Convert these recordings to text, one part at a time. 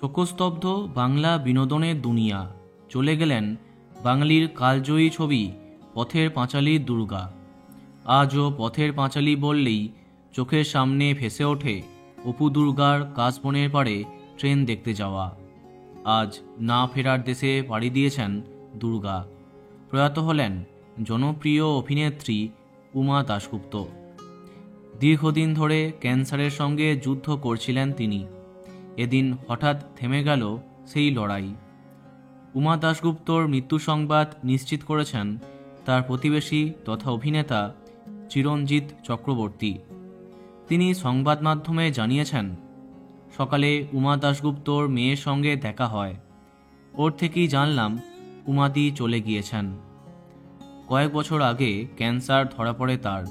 শোকস্তব্ধ বাংলা বিনোদনের দুনিয়া। চলে গেলেন বাঙালির কালজয়ী ছবি পথের পাঁচালীর দুর্গা। আজও পথের পাঁচালী বললেই চোখের সামনে ভেসে ওঠে অপু দুর্গার কাশবনের পাড়ে ট্রেন দেখতে যাওয়া। আজ না ফেরার দেশে পাড়ি দিয়েছেন দুর্গা। প্রয়াত হলেন জনপ্রিয় অভিনেত্রী উমা দাশগুপ্ত। দীর্ঘদিন ধরে ক্যান্সারের সঙ্গে যুদ্ধ করছিলেন তিনি। এদিন হঠাৎ থেমে গেল সেই লড়াই। উমা দাশগুপ্তর মৃত্যু সংবাদ নিশ্চিত করেছেন তার প্রতিবেশী তথা অভিনেতা চিরঞ্জিত চক্রবর্তী। তিনি সংবাদ মাধ্যমে জানিয়েছেন, সকালে উমা দাশগুপ্তর মেয়ের সঙ্গে দেখা হয়। ওর থেকেই জানলাম উমাদি চলে গিয়েছেন। কয়েক বছর আগে ক্যান্সার ধরা পড়ে তার।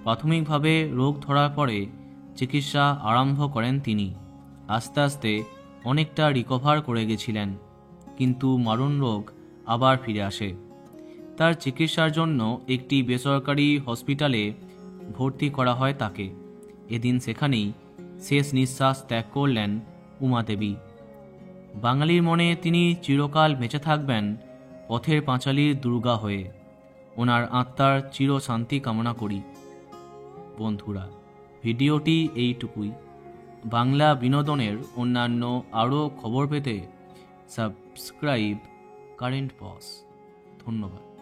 প্রাথমিকভাবে রোগ ধরার পরে চিকিৎসা আরম্ভ করেন তিনি। আস্তে আস্তে অনেকটা রিকভার করে গেছিলেন, কিন্তু মারণ রোগ আবার ফিরে আসে। তার চিকিৎসার জন্য একটি বেসরকারি হসপিটালে ভর্তি করা হয় তাকে। এদিন সেখানেই শেষ নিঃশ্বাস ত্যাগ করলেন উমাদেবী। বাঙালির মনে তিনি চিরকাল বেঁচে থাকবেন পথের পাঁচালীর দুর্গা হয়ে। ওনার আত্মার চির শান্তি কামনা করি। বন্ধুরা, ভিডিওটি এইটুকুই। বাংলা বিনোদনের অন্যান্য আরও খবর পেতে সাবস্ক্রাইব কারেন্ট পজ। ধন্যবাদ।